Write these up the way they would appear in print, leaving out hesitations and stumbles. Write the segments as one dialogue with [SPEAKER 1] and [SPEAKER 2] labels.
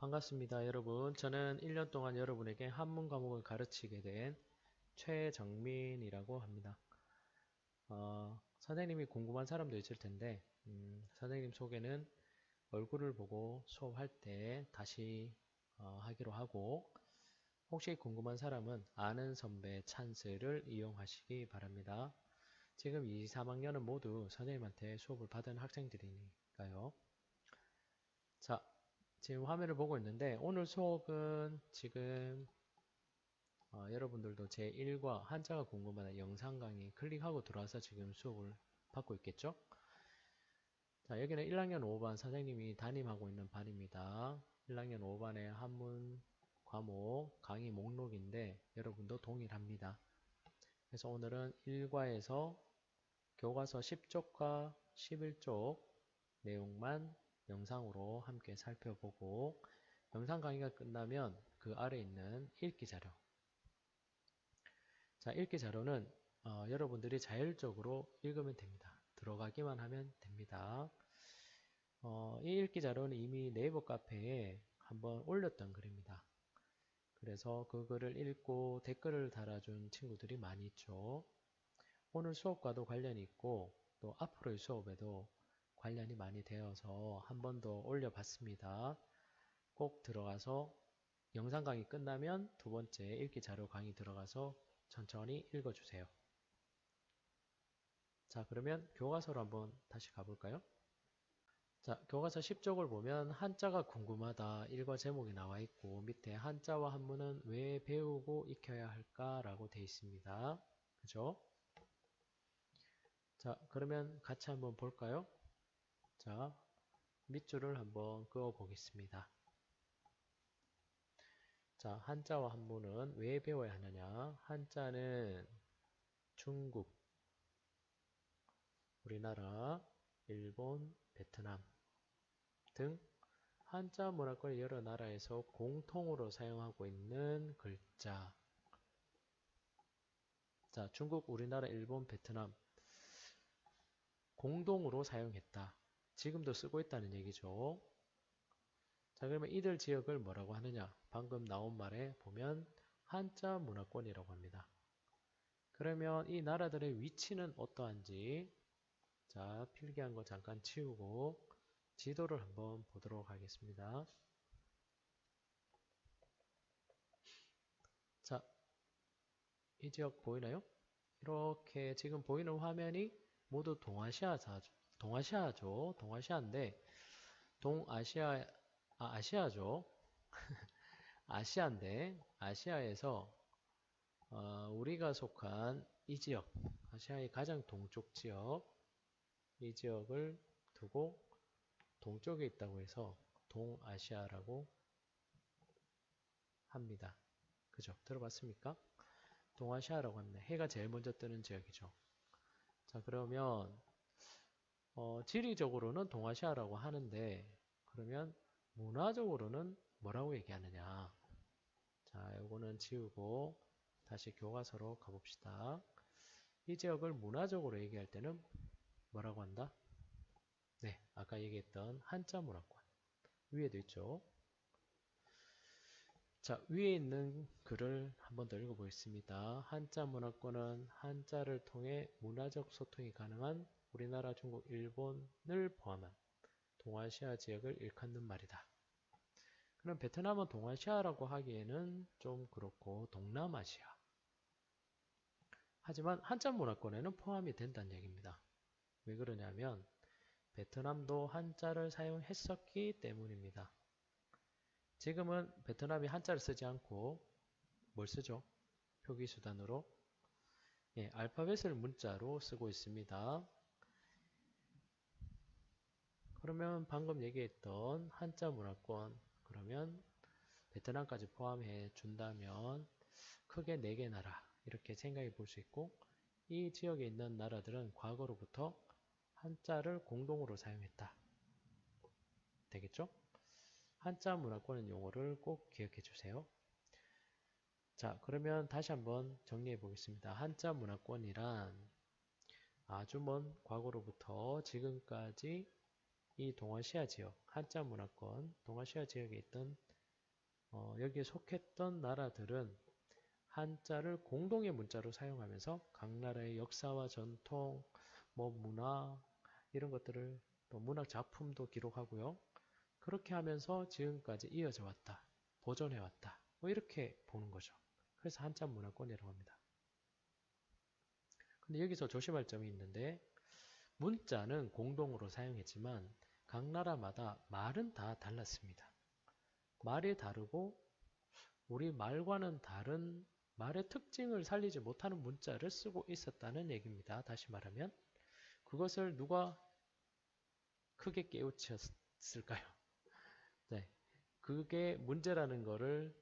[SPEAKER 1] 반갑습니다, 여러분. 저는 1년 동안 여러분에게 한문 과목을 가르치게 된 최정민이라고 합니다. 선생님이 궁금한 사람도 있을 텐데, 선생님 소개는 얼굴을 보고 수업할 때 다시 하기로 하고, 혹시 궁금한 사람은 아는 선배 찬스를 이용하시기 바랍니다. 지금 2, 3학년은 모두 선생님한테 수업을 받은 학생들이니까요. 자, 지금 화면을 보고 있는데 오늘 수업은 지금 여러분들도 제1과 한자가 궁금한 영상 강의 클릭하고 들어와서 지금 수업을 받고 있겠죠? 자, 여기는 1학년 5반 선생님이 담임하고 있는 반입니다. 1학년 5반의 한문 과목 강의 목록인데 여러분도 동일합니다. 그래서 오늘은 1과에서 교과서 10쪽과 11쪽 내용만 영상으로 함께 살펴보고 영상 강의가 끝나면 그 아래 있는 읽기 자료. 자, 읽기 자료는 여러분들이 자율적으로 읽으면 됩니다. 들어가기만 하면 됩니다. 이 읽기 자료는 이미 네이버 카페에 한번 올렸던 글입니다. 그래서 그 글을 읽고 댓글을 달아준 친구들이 많이 있죠. 오늘 수업과도 관련이 있고 또 앞으로의 수업에도 관련이 많이 되어서 한 번 더 올려봤습니다. 꼭 들어가서 영상 강의 끝나면 두 번째 읽기 자료 강의 들어가서 천천히 읽어주세요. 자, 그러면 교과서로 한번 다시 가볼까요? 자, 교과서 10쪽을 보면 한자가 궁금하다 1과 제목이 나와 있고 밑에 한자와 한문은 왜 배우고 익혀야 할까 라고 되어 있습니다. 그죠? 자, 그러면 같이 한번 볼까요? 자, 밑줄을 한번 그어 보겠습니다. 자, 한자와 한문은 왜 배워야 하느냐? 한자는 중국, 우리나라, 일본, 베트남 등 한자 문화권의 여러 나라에서 공통으로 사용하고 있는 글자. 자, 중국, 우리나라, 일본, 베트남 공동으로 사용했다. 지금도 쓰고 있다는 얘기죠. 자, 그러면 이들 지역을 뭐라고 하느냐? 방금 나온 말에 보면 한자 문화권이라고 합니다. 그러면 이 나라들의 위치는 어떠한지 자, 필기한 거 잠깐 치우고 지도를 한번 보도록 하겠습니다. 자, 이 지역 보이나요? 이렇게 지금 보이는 화면이 모두 동아시아죠. 동아시아인데 아시아죠. 아시아인데 아시아에서 우리가 속한 이 지역, 아시아의 가장 동쪽 지역, 이 지역을 두고 동쪽에 있다고 해서 동아시아라고 합니다. 그죠? 들어봤습니까? 동아시아라고 합니다. 해가 제일 먼저 뜨는 지역이죠. 자, 그러면 지리적으로는 동아시아라고 하는데 그러면 문화적으로는 뭐라고 얘기하느냐? 자, 요거는 지우고 다시 교과서로 가봅시다. 이 지역을 문화적으로 얘기할 때는 뭐라고 한다? 네, 아까 얘기했던 한자 문화권. 위에도 있죠. 자, 위에 있는 글을 한 번 더 읽어보겠습니다. 한자 문화권은 한자를 통해 문화적 소통이 가능한 우리나라, 중국, 일본을 포함한 동아시아 지역을 일컫는 말이다. 그럼 베트남은 동아시아라고 하기에는 좀 그렇고 동남아시아. 하지만 한자 문화권에는 포함이 된다는 얘기입니다. 왜 그러냐면 베트남도 한자를 사용했었기 때문입니다. 지금은 베트남이 한자를 쓰지 않고 뭘 쓰죠? 표기수단으로 알파벳을 문자로 쓰고 있습니다. 그러면 방금 얘기했던 한자 문화권 그러면 베트남까지 포함해 준다면 크게 4개 나라 이렇게 생각해 볼 수 있고 이 지역에 있는 나라들은 과거로부터 한자를 공동으로 사용했다. 되겠죠? 한자 문화권의 용어를 꼭 기억해 주세요. 자, 그러면 다시 한번 정리해 보겠습니다. 한자 문화권이란 아주 먼 과거로부터 지금까지 이 동아시아 지역, 한자 문화권, 동아시아 지역에 있던 여기에 속했던 나라들은 한자를 공동의 문자로 사용하면서 각 나라의 역사와 전통, 뭐 문화 이런 것들을 또 문학 작품도 기록하고요. 그렇게 하면서 지금까지 이어져 왔다. 보존해 왔다. 뭐 이렇게 보는 거죠. 그래서 한자 문화권이라고 합니다. 근데 여기서 조심할 점이 있는데 문자는 공동으로 사용했지만 각 나라마다 말은 다 달랐습니다. 말이 다르고 우리 말과는 다른 말의 특징을 살리지 못하는 문자를 쓰고 있었다는 얘기입니다. 다시 말하면 그것을 누가 크게 깨우쳤을까요? 네, 그게 문제라는 거를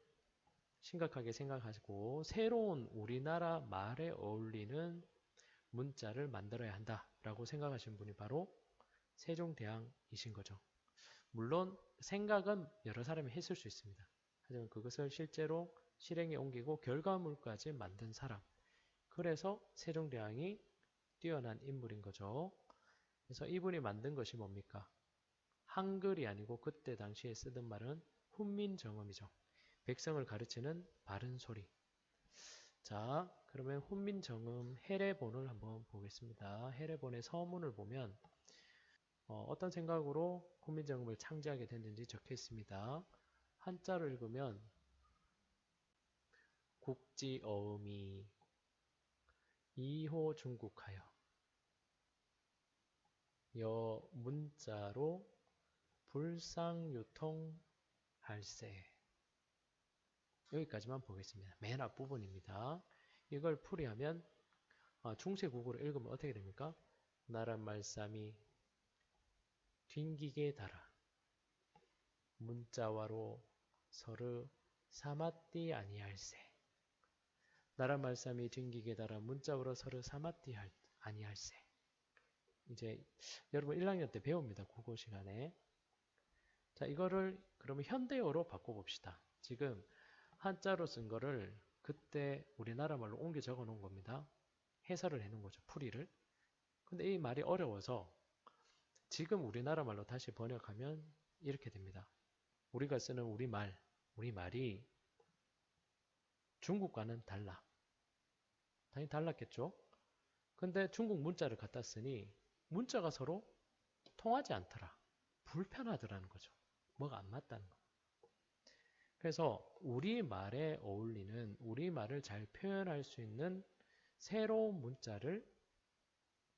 [SPEAKER 1] 심각하게 생각하시고 새로운 우리나라 말에 어울리는 문자를 만들어야 한다라고 생각하신 분이 바로 세종대왕이신 거죠. 물론 생각은 여러 사람이 했을 수 있습니다. 하지만 그것을 실제로 실행에 옮기고 결과물까지 만든 사람. 그래서 세종대왕이 뛰어난 인물인 거죠. 그래서 이분이 만든 것이 뭡니까? 한글이 아니고 그때 당시에 쓰던 말은 훈민정음이죠. 백성을 가르치는 바른 소리. 자, 그러면 훈민정음 해례본을 한번 보겠습니다. 해례본의 서문을 보면 어떤 생각으로 훈민정음을 창제하게 됐는지 적혀 있습니다. 한자를 읽으면 국지어음이 이호 중국하여 여 문자로 불상유통할세. 여기까지만 보겠습니다. 맨 앞부분입니다. 이걸 풀이하면 중세국어로 읽으면 어떻게 됩니까? 나란 말씀이 뒹기게 달아 문자와로 서르 사마띠 아니할세. 나란 말씀이 뒹기게 달아 문자와로 서르 사마띠 아니할세. 이제 여러분 1학년 때 배웁니다. 국어 시간에. 자, 이거를 그러면 현대어로 바꿔봅시다. 지금 한자로 쓴 거를 그때 우리나라 말로 옮겨 적어 놓은 겁니다. 해설을 해 놓은 거죠. 풀이를. 근데 이 말이 어려워서 지금 우리나라 말로 다시 번역하면 이렇게 됩니다. 우리가 쓰는 우리말이 중국과는 달라. 당연히 달랐겠죠? 근데 중국 문자를 갖다 쓰니 문자가 서로 통하지 않더라. 불편하더라는 거죠. 뭐가 안 맞다는 거. 그래서 우리말에 어울리는 우리말을 잘 표현할 수 있는 새로운 문자를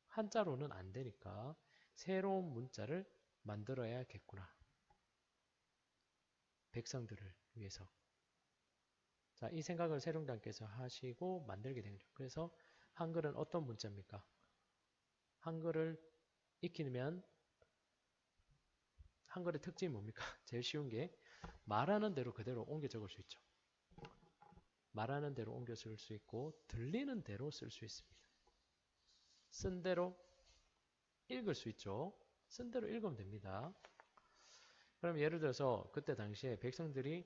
[SPEAKER 1] 한자로는 안 되니까 새로운 문자를 만들어야겠구나. 백성들을 위해서. 자, 이 생각을 세종대왕께서 하시고 만들게 된 거죠. 그래서 한글은 어떤 문자입니까? 한글을 익히면 한글의 특징이 뭡니까? 제일 쉬운 게 말하는 대로 그대로 옮겨 적을 수 있죠. 말하는 대로 옮겨 쓸 수 있고 들리는 대로 쓸 수 있습니다. 쓴 대로 읽을 수 있죠. 쓴 대로 읽으면 됩니다. 그럼 예를 들어서 그때 당시에 백성들이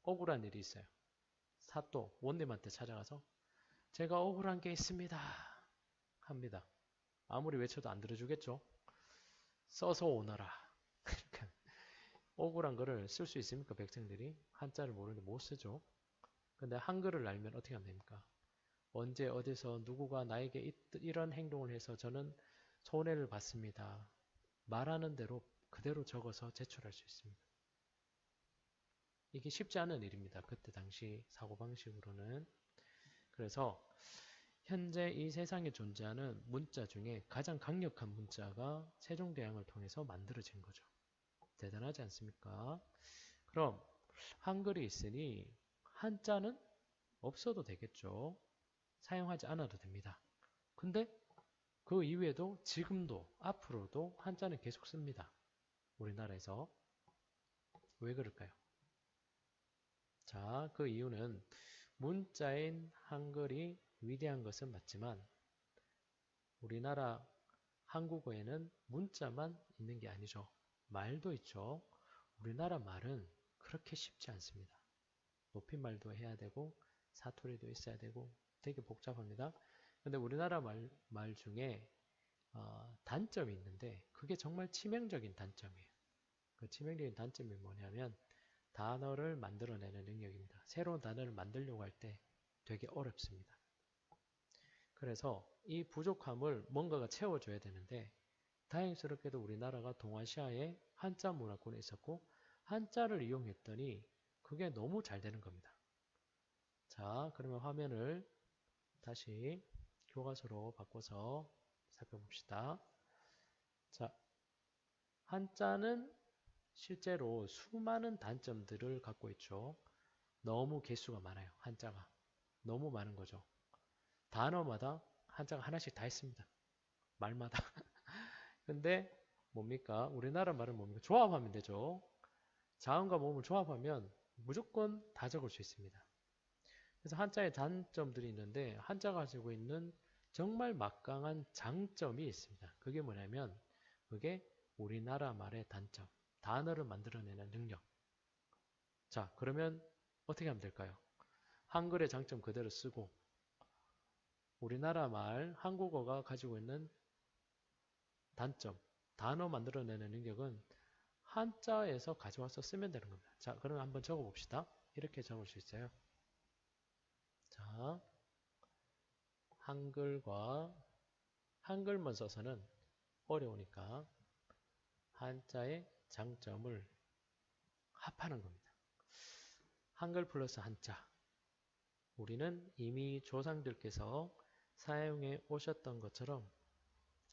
[SPEAKER 1] 억울한 일이 있어요. 사또, 원님한테 찾아가서 제가 억울한 게 있습니다. 합니다. 아무리 외쳐도 안 들어주겠죠. 써서 오너라. 억울한 거를 쓸 수 있습니까? 백성들이 한자를 모르는데 못 쓰죠. 근데 한글을 알면 어떻게 하면 됩니까? 언제 어디서 누구가 나에게 이런 행동을 해서 저는 손해를 받습니다. 말하는 대로 그대로 적어서 제출할 수 있습니다. 이게 쉽지 않은 일입니다. 그때 당시 사고방식으로는. 그래서 현재 이 세상에 존재하는 문자 중에 가장 강력한 문자가 세종대왕을 통해서 만들어진 거죠. 대단하지 않습니까? 그럼 한글이 있으니 한자는 없어도 되겠죠. 사용하지 않아도 됩니다. 근데 그 이후에도 지금도 앞으로도 한자는 계속 씁니다. 우리나라에서. 왜 그럴까요? 자, 그 이유는 문자인 한글이 위대한 것은 맞지만 우리나라 한국어에는 문자만 있는 게 아니죠. 말도 있죠. 우리나라 말은 그렇게 쉽지 않습니다. 높임말도 해야 되고 사투리도 있어야 되고 되게 복잡합니다. 근데 우리나라 말 중에 단점이 있는데 그게 정말 치명적인 단점이에요. 그 치명적인 단점이 뭐냐면 단어를 만들어내는 능력입니다. 새로운 단어를 만들려고 할 때 되게 어렵습니다. 그래서 이 부족함을 뭔가가 채워줘야 되는데 다행스럽게도 우리나라가 동아시아에 한자 문화권에 있었고 한자를 이용했더니 그게 너무 잘 되는 겁니다. 자, 그러면 화면을 다시 교과서로 바꿔서 살펴봅시다. 자, 한자는 실제로 수많은 단점들을 갖고 있죠. 너무 개수가 많아요. 한자가. 너무 많은 거죠. 단어마다 한자가 하나씩 다 있습니다. 말마다. 근데 뭡니까? 우리나라 말은 뭡니까? 조합하면 되죠. 자음과 모음을 조합하면 무조건 다 적을 수 있습니다. 그래서 한자의 단점들이 있는데 한자가 가지고 있는 정말 막강한 장점이 있습니다. 그게 뭐냐면 그게 우리나라 말의 단점, 단어를 만들어내는 능력. 자, 그러면 어떻게 하면 될까요? 한글의 장점 그대로 쓰고 우리나라 말, 한국어가 가지고 있는 단점, 단어 만들어내는 능력은 한자에서 가져와서 쓰면 되는 겁니다. 자, 그럼 한번 적어봅시다. 이렇게 적을 수 있어요. 자, 한글만 써서는 어려우니까 한자의 장점을 합하는 겁니다. 한글 플러스 한자. 우리는 이미 조상들께서 사용해 오셨던 것처럼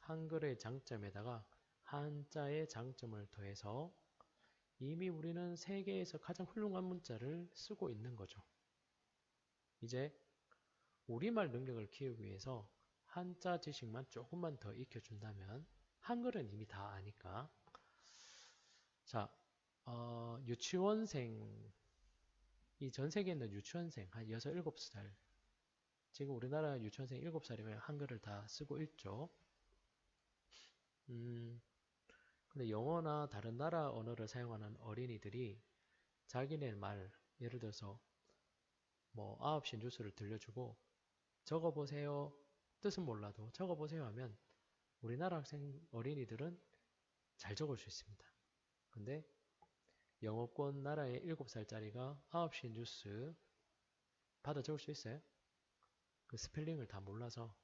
[SPEAKER 1] 한글의 장점에다가 한자의 장점을 더해서 이미 우리는 세계에서 가장 훌륭한 문자를 쓰고 있는 거죠. 이제 우리말 능력을 키우기 위해서 한자 지식만 조금만 더 익혀준다면 한글은 이미 다 아니까. 자, 유치원생, 이 전 세계에 있는 유치원생 한 6, 7살, 지금 우리나라 유치원생 7살이면 한글을 다 쓰고 읽죠. 근데 영어나 다른 나라 언어를 사용하는 어린이들이 자기네 말, 예를 들어서 뭐 9시 뉴스를 들려주고 적어보세요. 뜻은 몰라도 적어보세요 하면 우리나라 어린이들은 잘 적을 수 있습니다. 근데 영어권 나라의 7살짜리가 9시 뉴스 받아 적을 수 있어요? 그 스펠링을 다 몰라서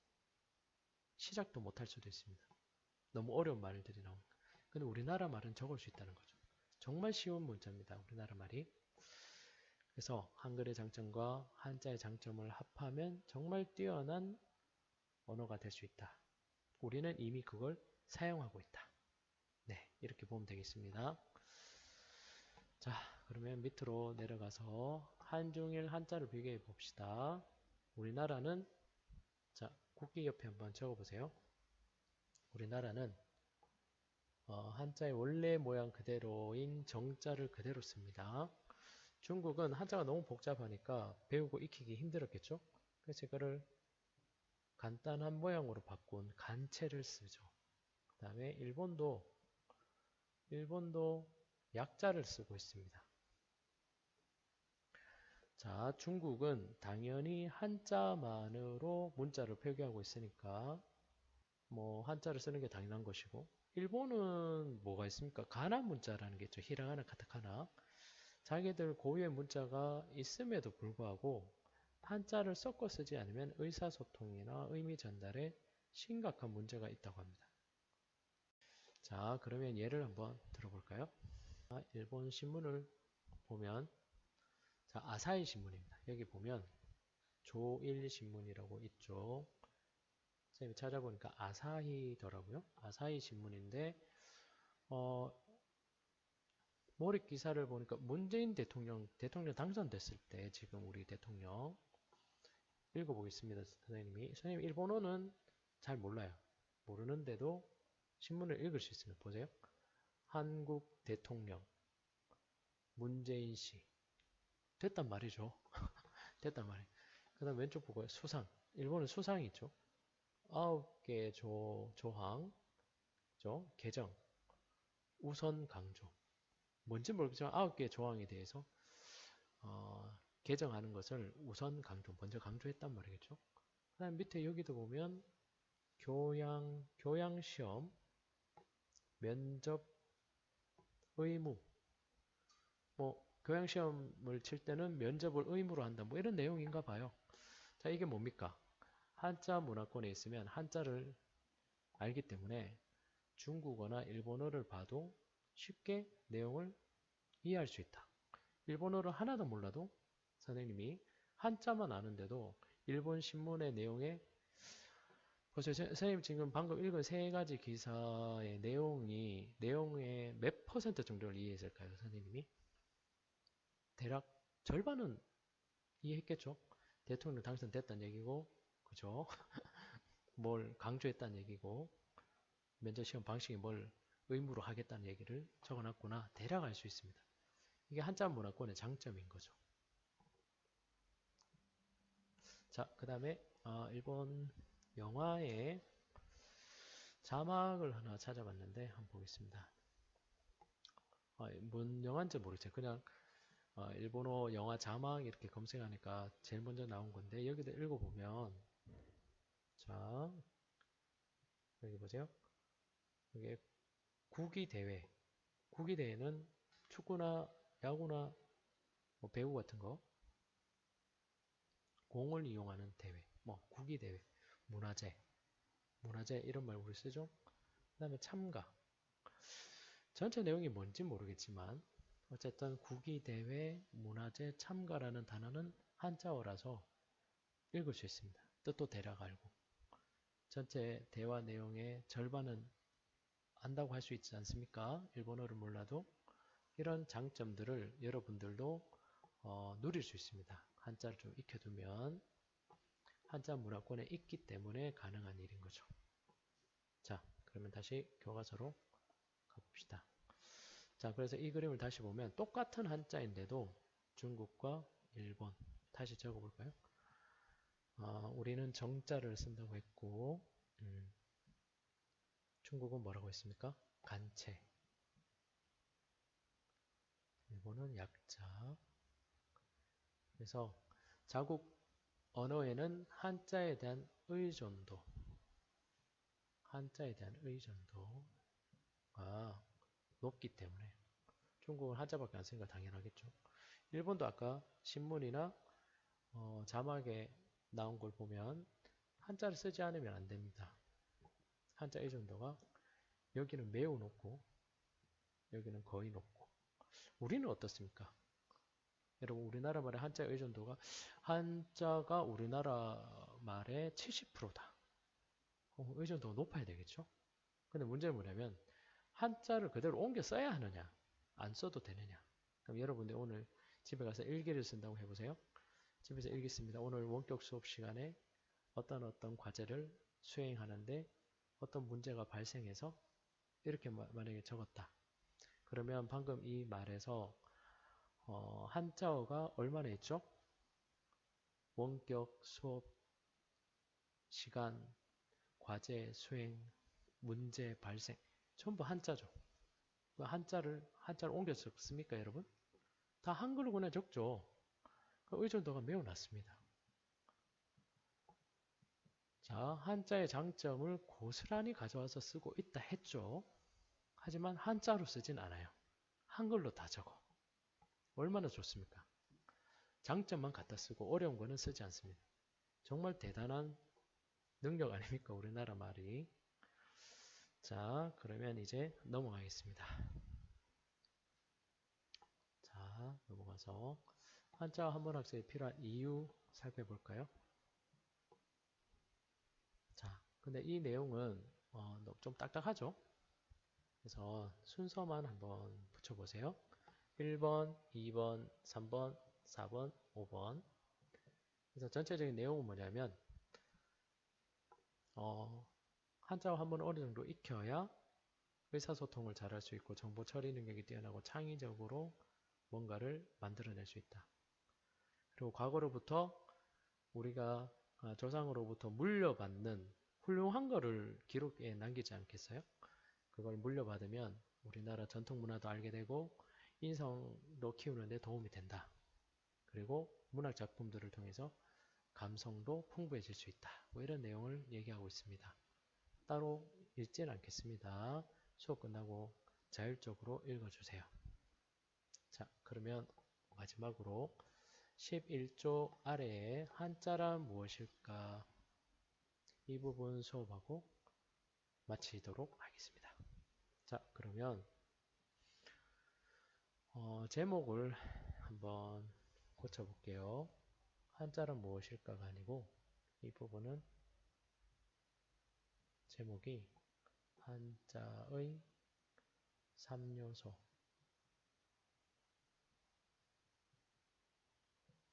[SPEAKER 1] 시작도 못할 수도 있습니다. 너무 어려운 말들이 나오니까. 근데 우리나라 말은 적을 수 있다는 거죠. 정말 쉬운 문자입니다. 우리나라 말이. 그래서 한글의 장점과 한자의 장점을 합하면 정말 뛰어난 언어가 될 수 있다. 우리는 이미 그걸 사용하고 있다. 네, 이렇게 보면 되겠습니다. 자, 그러면 밑으로 내려가서 한중일 한자를 비교해 봅시다. 우리나라는, 자, 국기 옆에 한번 적어보세요. 우리나라는 한자의 원래 모양 그대로인 정자를 그대로 씁니다. 중국은 한자가 너무 복잡하니까 배우고 익히기 힘들었겠죠? 그래서 이거를 간단한 모양으로 바꾼 간체를 쓰죠. 그 다음에 일본도 약자를 쓰고 있습니다. 자, 중국은 당연히 한자만으로 문자를 표기하고 있으니까 뭐 한자를 쓰는 게 당연한 것이고, 일본은 뭐가 있습니까? 가나 문자라는 게 있죠. 히라가나, 카타카나. 자기들 고유의 문자가 있음에도 불구하고 한자를 섞어 쓰지 않으면 의사소통이나 의미 전달에 심각한 문제가 있다고 합니다. 자, 그러면 예를 한번 들어볼까요? 일본 신문을 보면, 자, 아사히 신문입니다. 여기 보면 조일신문이라고 있죠. 선생님이 찾아보니까 아사히더라고요. 아사히 신문인데 모릭 기사를 보니까 문재인 대통령 당선됐을 때 지금 우리 대통령 읽어보겠습니다. 선생님 일본어는 잘 몰라요. 모르는데도 신문을 읽을 수 있습니다. 보세요. 한국 대통령 문재인 씨 됐단 말이죠. 됐단 말이에요. 그 다음 왼쪽 보고 수상. 일본은 수상이 있죠. 9개 조항, 개정, 우선 강조. 뭔지 모르겠지만 9개 조항에 대해서 개정하는 것을 우선 강조, 먼저 강조했단 말이겠죠. 그 다음 밑에 여기도 보면 교양시험, 면접, 의무. 뭐 교양시험을 칠 때는 면접을 의무로 한다. 뭐 이런 내용인가 봐요. 자, 이게 뭡니까? 한자 문화권에 있으면 한자를 알기 때문에 중국어나 일본어를 봐도 쉽게 내용을 이해할 수 있다. 일본어를 하나도 몰라도 선생님이 한자만 아는데도 일본 신문의 내용에 보세요. 선생님 지금 방금 읽은 세 가지 기사의 내용의 몇 퍼센트 정도를 이해했을까요, 선생님이? 대략 절반은 이해했겠죠? 대통령 당선됐다는 얘기고, 그죠? 뭘 강조했다는 얘기고, 면접 시험 방식이 뭘 의무로 하겠다는 얘기를 적어놨구나. 대략 알 수 있습니다. 이게 한자 문화권의 장점인 거죠. 자, 그 다음에 일본 영화의 자막을 하나 찾아봤는데 한번 보겠습니다. 뭔 영화인지 모르겠어요. 그냥 일본어 영화 자막 이렇게 검색하니까 제일 먼저 나온 건데 여기도 읽어보면 자 여기 보세요. 이게 구기대회. 구기대회는 축구나 야구나 뭐 배구 같은 거 공을 이용하는 대회. 뭐 구기대회, 문화제 이런 말 우리 쓰죠. 그 다음에 참가. 전체 내용이 뭔지 모르겠지만 어쨌든 구기대회, 문화제, 참가라는 단어는 한자어라서 읽을 수 있습니다. 뜻도 대략 알고. 전체 대화 내용의 절반은 안다고 할 수 있지 않습니까? 일본어를 몰라도 이런 장점들을 여러분들도 누릴 수 있습니다. 한자를 좀 익혀두면 한자 문화권에 있기 때문에 가능한 일인 거죠. 자, 그러면 다시 교과서로 가봅시다. 자, 그래서 이 그림을 다시 보면 똑같은 한자인데도 중국과 일본 다시 적어볼까요? 우리는 정자를 쓴다고 했고 중국은 뭐라고 했습니까? 간체. 일본은 약자. 그래서 자국 언어에는 한자에 대한 의존도가 높기 때문에 중국은 한자밖에 안 쓰니까 당연하겠죠. 일본도 아까 신문이나 자막에 나온 걸 보면 한자를 쓰지 않으면 안 됩니다. 한자 의존도가 여기는 매우 높고 여기는 거의 높고 우리는 어떻습니까? 여러분 우리나라 말의 한자 의존도가 한자가 우리나라 말의 70%다. 의존도가 높아야 되겠죠? 근데 문제는 뭐냐면 한자를 그대로 옮겨 써야 하느냐 안 써도 되느냐. 그럼 여러분들 오늘 집에 가서 일기를 쓴다고 해보세요. 집에서 일기 씁니다. 오늘 원격 수업 시간에 어떤 과제를 수행하는데 어떤 문제가 발생해서 이렇게 만약에 적었다. 그러면 방금 이 말에서 한자어가 얼마나 있죠? 원격 수업 시간, 과제 수행, 문제 발생 전부 한자죠. 한자를 옮겨 적습니까, 여러분? 다 한글로 그냥 적죠. 의존도가 매우 낮습니다. 자, 한자의 장점을 고스란히 가져와서 쓰고 있다 했죠. 하지만 한자로 쓰진 않아요. 한글로 다 적어. 얼마나 좋습니까? 장점만 갖다 쓰고 어려운 거는 쓰지 않습니다. 정말 대단한 능력 아닙니까? 우리나라 말이. 자, 그러면 이제 넘어가겠습니다. 자, 넘어가서 한자어 한문 학습에 필요한 이유 살펴볼까요? 자, 근데 이 내용은 좀 딱딱하죠? 그래서 순서만 한번 붙여보세요. 1번, 2번, 3번, 4번, 5번. 그래서 전체적인 내용은 뭐냐면 한자어 한문을 어느 정도 익혀야 의사소통을 잘할 수 있고 정보 처리 능력이 뛰어나고 창의적으로 뭔가를 만들어낼 수 있다. 그리고 과거로부터 우리가 조상으로부터 물려받는 훌륭한 거를 기록에 남기지 않겠어요? 그걸 물려받으면 우리나라 전통 문화도 알게 되고 인성도 키우는 데 도움이 된다. 그리고 문학 작품들을 통해서 감성도 풍부해질 수 있다. 뭐 이런 내용을 얘기하고 있습니다. 따로 읽지는 않겠습니다. 수업 끝나고 자율적으로 읽어주세요. 자, 그러면 마지막으로 11조 아래에 한자란 무엇일까? 이 부분 수업하고 마치도록 하겠습니다. 자, 그러면 제목을 한번 고쳐볼게요. 한자란 무엇일까가 아니고 이 부분은 제목이 한자의 3요소.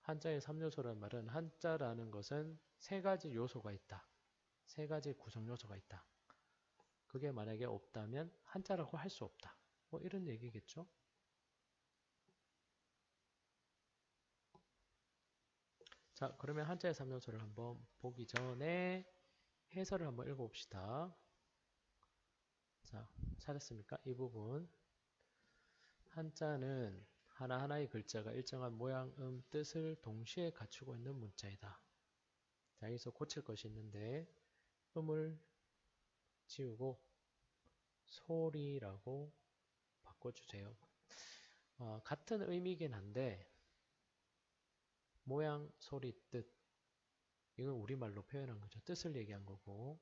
[SPEAKER 1] 한자의 3요소라는 말은 한자라는 것은 세 가지 요소가 있다. 세 가지 구성 요소가 있다. 그게 만약에 없다면 한자라고 할 수 없다. 뭐 이런 얘기겠죠? 자, 그러면 한자의 3요소를 한번 보기 전에 해설을 한번 읽어봅시다. 자, 찾았습니까? 이 부분. 한자는 하나하나의 글자가 일정한 모양, 뜻을 동시에 갖추고 있는 문자이다. 자, 여기서 고칠 것이 있는데 음을 지우고 소리라고 바꿔주세요. 같은 의미긴 한데 모양, 소리, 뜻 이건 우리말로 표현한 거죠. 뜻을 얘기한 거고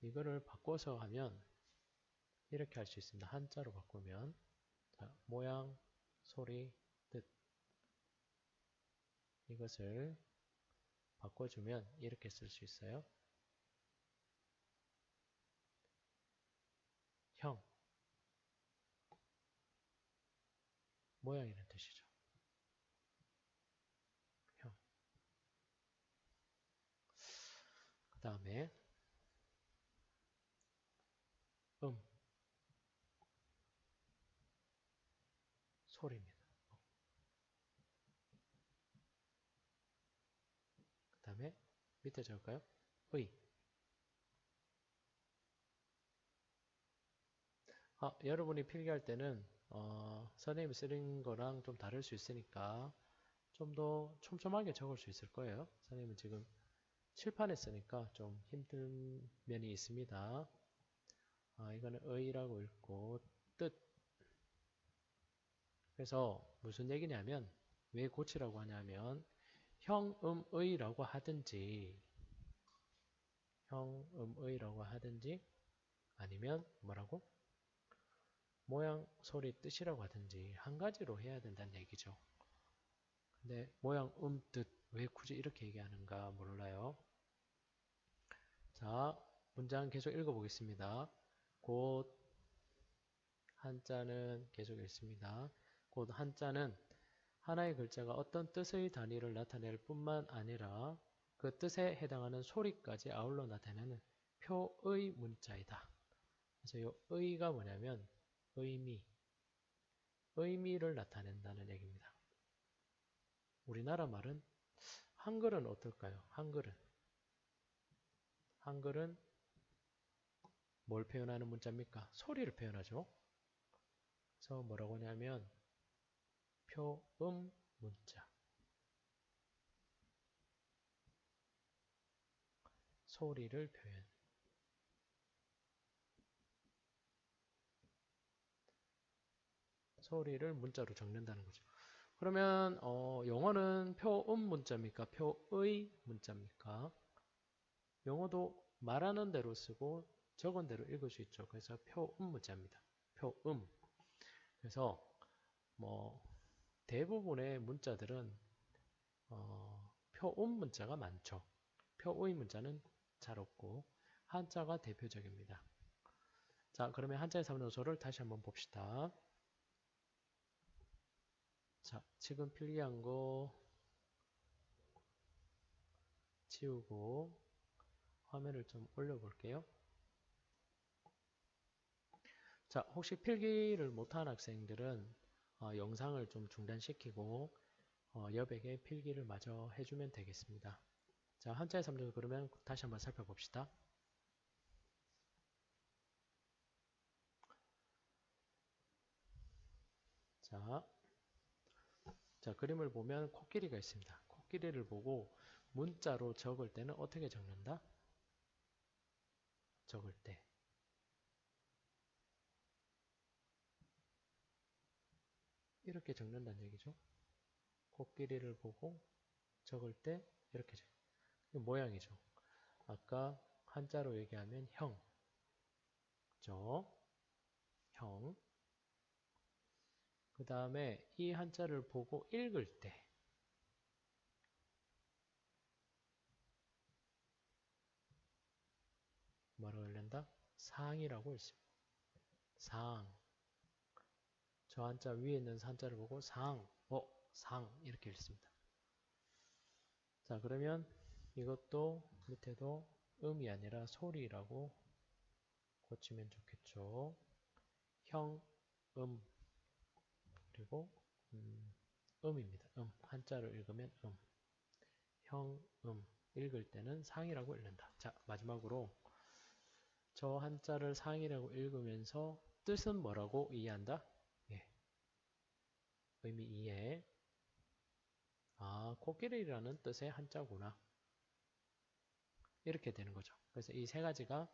[SPEAKER 1] 이거를 바꿔서 하면 이렇게 할 수 있습니다. 한자로 바꾸면 자, 모양, 소리, 뜻 이것을 바꿔주면 이렇게 쓸 수 있어요. 형, 모양이라는 뜻이죠. 형. 그 다음에 소리입니다. 그 다음에 밑에 적을까요? 의. 여러분이 필기할 때는 선생님이 쓰는 거랑 좀 다를 수 있으니까 좀 더 촘촘하게 적을 수 있을 거예요. 선생님은 지금 칠판에 쓰니까 좀 힘든 면이 있습니다. 이거는 의라고 읽고 뜻. 그래서 무슨 얘기냐면 왜 고치라고 하냐면 형음의라고 하든지 형음의라고 하든지 아니면 뭐라고? 모양, 소리, 뜻이라고 하든지 한 가지로 해야 된다는 얘기죠. 근데 모양, 뜻 왜 굳이 이렇게 얘기하는가 몰라요. 자, 문장 계속 읽어보겠습니다. 곧 한자는 계속 읽습니다. 곧 한자는 하나의 글자가 어떤 뜻의 단위를 나타낼 뿐만 아니라 그 뜻에 해당하는 소리까지 아울러 나타내는 표의 문자이다. 그래서 이 의가 뭐냐면 의미를 나타낸다는 얘기입니다. 우리나라 말은 한글은 어떨까요? 한글은 뭘 표현하는 문자입니까? 소리를 표현하죠. 그래서 뭐라고 하냐면 표음 문자. 소리를 표현. 소리를 문자로 적는다는 거죠. 그러면 영어는 표음 문자입니까? 표의 문자입니까? 영어도 말하는 대로 쓰고 적은 대로 읽을 수 있죠. 그래서 표음 문자입니다. 표음. 그래서 뭐 대부분의 문자들은 표음 문자가 많죠. 표의 문자는 잘 없고 한자가 대표적입니다. 자, 그러면 한자의 3요소를 다시 한번 봅시다. 자, 지금 필기한 거 지우고 화면을 좀 올려볼게요. 자, 혹시 필기를 못한 학생들은 영상을 좀 중단시키고 여백에 필기를 마저 해주면 되겠습니다. 자, 한자의 3요소 그러면 다시 한번 살펴봅시다. 자, 그림을 보면 코끼리가 있습니다. 코끼리를 보고 문자로 적을 때는 어떻게 적는다? 적을 때. 이렇게 적는다는 얘기죠. 코끼리를 보고 적을 때 이렇게 적어요. 이 모양이죠. 아까 한자로 얘기하면 형, 그죠? 형. 그 다음에 이 한자를 보고 읽을 때 뭐라고 읽는다? 상이라고 읽습니다. 상. 저 한자 위에 있는 한자를 보고 상, 상 이렇게 읽습니다. 자, 그러면 이것도 밑에도 음이 아니라 소리라고 고치면 좋겠죠. 형, 그리고 음입니다. 한자를 읽으면 형, 읽을 때는 상이라고 읽는다. 자, 마지막으로 저 한자를 상이라고 읽으면서 뜻은 뭐라고 이해한다? 예, 의미 이해. 아, 코끼리라는 뜻의 한자구나. 이렇게 되는 거죠. 그래서 이 세 가지가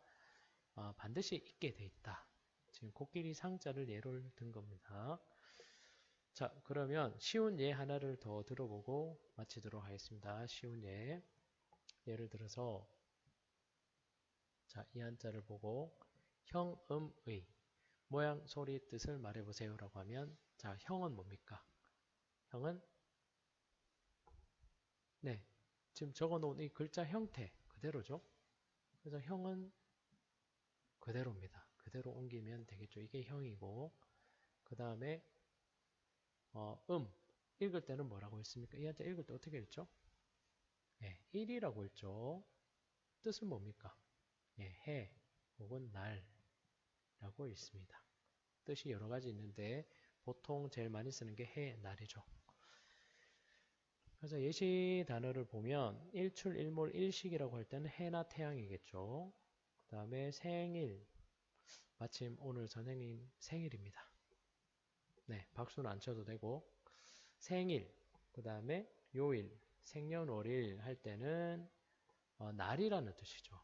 [SPEAKER 1] 반드시 있게 돼 있다. 지금 코끼리 상자를 예로 든 겁니다. 자, 그러면 쉬운 예 하나를 더 들어보고 마치도록 하겠습니다. 쉬운 예. 예를 들어서 자, 이 한자를 보고 형, 의 모양, 소리, 뜻을 말해보세요 라고 하면 자, 형은 뭡니까? 형은 네, 지금 적어놓은 이 글자 형태 그대로죠. 그래서 형은 그대로입니다. 그대로 옮기면 되겠죠. 이게 형이고 그 다음에 읽을 때는 뭐라고 했습니까? 이 한자 읽을 때 어떻게 읽죠? 예, 1이라고 읽죠. 뜻은 뭡니까? 예, 해 혹은 날라고 읽습니다. 뜻이 여러 가지 있는데 보통 제일 많이 쓰는 게 해, 날이죠. 그래서 예시 단어를 보면 일출, 일몰, 일식이라고 할 때는 해나 태양이겠죠. 그 다음에 생일, 마침 오늘 선생님 생일입니다. 네, 박수는 안 쳐도 되고 생일, 그 다음에 요일, 생년월일 할 때는 날이라는 뜻이죠.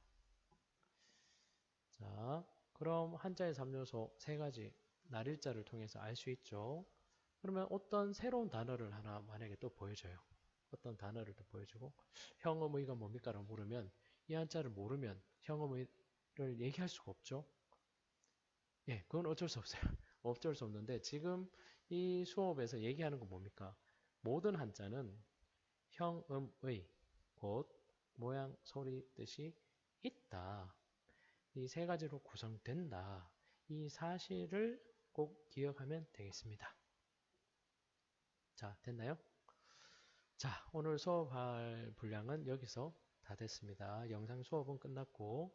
[SPEAKER 1] 자, 그럼 한자의 3요소 세 가지 날일자를 통해서 알 수 있죠. 그러면 어떤 새로운 단어를 하나 만약에 또 보여줘요. 어떤 단어를 또 보여주고 형음의가 뭡니까? 라고 물으면 이 한자를 모르면 형음의를 얘기할 수가 없죠. 예, 그건 어쩔 수 없어요. 어쩔 수 없는데 지금 이 수업에서 얘기하는 건 뭡니까? 모든 한자는 형음의 곧 모양, 소리, 뜻이 있다. 이 세 가지로 구성된다. 이 사실을 꼭 기억하면 되겠습니다. 자, 됐나요? 자, 오늘 수업할 분량은 여기서 다 됐습니다. 영상 수업은 끝났고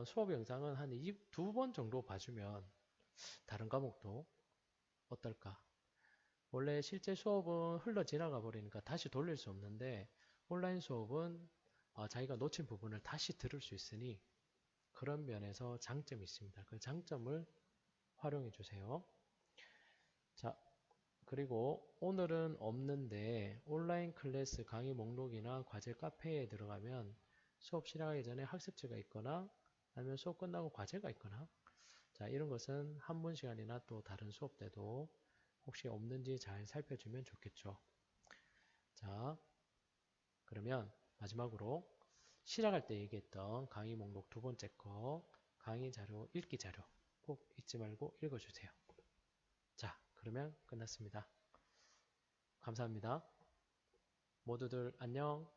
[SPEAKER 1] 수업 영상은 한 2번 정도 봐주면 다른 과목도 어떨까? 원래 실제 수업은 흘러 지나가 버리니까 다시 돌릴 수 없는데 온라인 수업은 자기가 놓친 부분을 다시 들을 수 있으니 그런 면에서 장점이 있습니다. 그 장점을 활용해 주세요. 자, 그리고 오늘은 없는데 온라인 클래스 강의 목록이나 과제 카페에 들어가면 수업 시작하기 전에 학습지가 있거나 아니면 수업 끝나고 과제가 있거나 자, 이런 것은 한문 시간이나 또 다른 수업 때도 혹시 없는지 잘 살펴주면 좋겠죠. 자, 그러면 마지막으로 시작할 때 얘기했던 강의 목록 두 번째 거 강의 자료 읽기 자료 꼭 잊지 말고 읽어주세요. 자, 그러면 끝났습니다. 감사합니다. 모두들 안녕.